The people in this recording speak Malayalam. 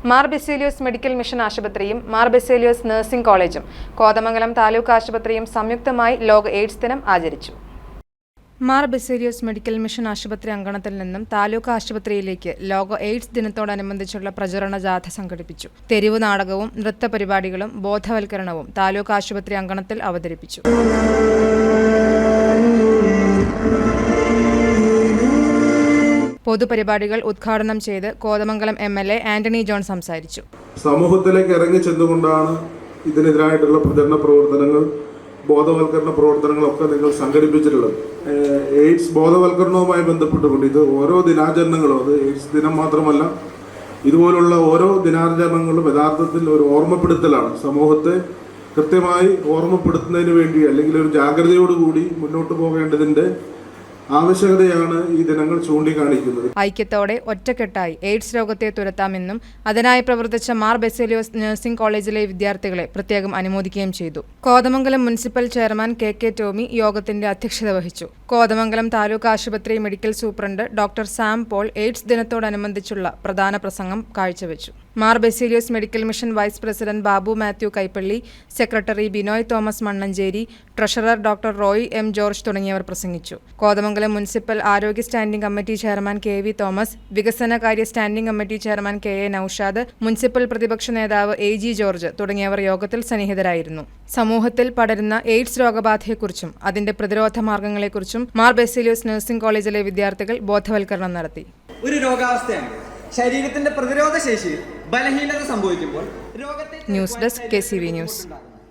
മാർ ബെസേലിയോസ് മെഡിക്കൽ മിഷൻ ആശുപത്രിയും മാർ ബെസേലിയോസ് നഴ്സിംഗ് കോളേജും കോതമംഗലം താലൂക്ക് ആശുപത്രിയും സംയുക്തമായി ലോക എയ്ഡ്സ് ദിനം ആചരിച്ചു. മാർ ബെസേലിയോസ് മെഡിക്കൽ മിഷൻ ആശുപത്രി അങ്കണത്തിൽ നിന്നും താലൂക്ക് ആശുപത്രിയിലേക്ക് ലോക എയ്ഡ്സ് ദിനത്തോടനുബന്ധിച്ചുള്ള പ്രചരണ ജാഥ സംഘടിപ്പിച്ചു. തെരുവ് നാടകവും നൃത്തപരിപാടികളും ബോധവൽക്കരണവും താലൂക്ക് ആശുപത്രി അങ്കണത്തിൽ അവതരിപ്പിച്ചു. പൊതുപരിപാടികൾ ഉദ്ഘാടനം ചെയ്ത് കോതമംഗലം MLA ആന്റണി ജോൺ സംസാരിച്ചു. സമൂഹത്തിലേക്ക് ഇറങ്ങി ചെന്നുകൊണ്ടാണ് ഇതിനെതിരായിട്ടുള്ള പ്രചരണ പ്രവർത്തനങ്ങൾ, ബോധവൽക്കരണ പ്രവർത്തനങ്ങളൊക്കെ നിങ്ങൾ സംഘടിപ്പിച്ചിട്ടുള്ളത്. എയ്ഡ്സ് ബോധവൽക്കരണവുമായി ബന്ധപ്പെട്ടുകൊണ്ട് ഇത് ഓരോ ദിനാചരണങ്ങളും, അത് എയ്ഡ്സ് ദിനം മാത്രമല്ല, ഇതുപോലുള്ള ഓരോ ദിനാചരണങ്ങളും യഥാർത്ഥത്തിൽ ഒരു ഓർമ്മപ്പെടുത്തലാണ്. സമൂഹത്തെ കൃത്യമായി ഓർമ്മപ്പെടുത്തുന്നതിന് വേണ്ടി അല്ലെങ്കിൽ ഒരു ജാഗ്രതയോടുകൂടി മുന്നോട്ട് പോകേണ്ടതിൻ്റെ ആവശ്യകതയാണ് ഈ ദിനങ്ങൾ ചൂണ്ടിക്കാണിക്കുന്നത്. ഐക്യത്തോടെ ഒറ്റക്കെട്ടായി എയ്ഡ്സ് രോഗത്തെ തുരത്താമെന്നും അതിനായി പ്രവർത്തിച്ച മാർ ബെസേലിയോസ് നഴ്സിംഗ് കോളേജിലെ വിദ്യാർത്ഥികളെ പ്രത്യേകം അനുമോദിക്കുകയും ചെയ്തു. Kothamangalam municipal chairman KK Tomy യോഗത്തിന്റെ അധ്യക്ഷത വഹിച്ചു. കോതമംഗലം താലൂക്ക് ആശുപത്രി medical superintendent doctor Sam Paul AIDS ദിനത്തോടനുബന്ധിച്ചുള്ള പ്രധാന പ്രസംഗം കാഴ്ചവെച്ചു. Mar Baselios medical mission vice president Babu Mathew Kaippally, secretary Binoy Thomas Mannancherry, treasurer doctor Roy M George തുടങ്ങിയവർ പ്രസംഗിച്ചു. കോതമംഗലം മുനിസിപ്പൽ ആരോഗ്യ standing committee chairman KV Thomas, വികസനകാര്യ standing committee chairman KA Noushad, municipal പ്രതിപക്ഷ നേതാവ് AG ജോർജ് തുടങ്ങിയവർ യോഗത്തിൽ സന്നിഹിതരായിരുന്നു. സമൂഹത്തിൽ പടരുന്ന എയ്ഡ്സ് രോഗബാധയെക്കുറിച്ചും അതിന്റെ പ്രതിരോധ മാർഗങ്ങളെക്കുറിച്ചും മാർ ബെസേലിയോസ് നഴ്സിംഗ് കോളേജിലെ വിദ്യാർത്ഥികൾ ബോധവൽക്കരണം നടത്തി. ഒരു രോഗാവസ്ഥയാണ്. ശരീരത്തിന്റെ പ്രതിരോധ ശേഷിയിൽ ബലഹീനത സംഭവിക്കുമ്പോൾ രോഗത്തെ. News desk KCV news.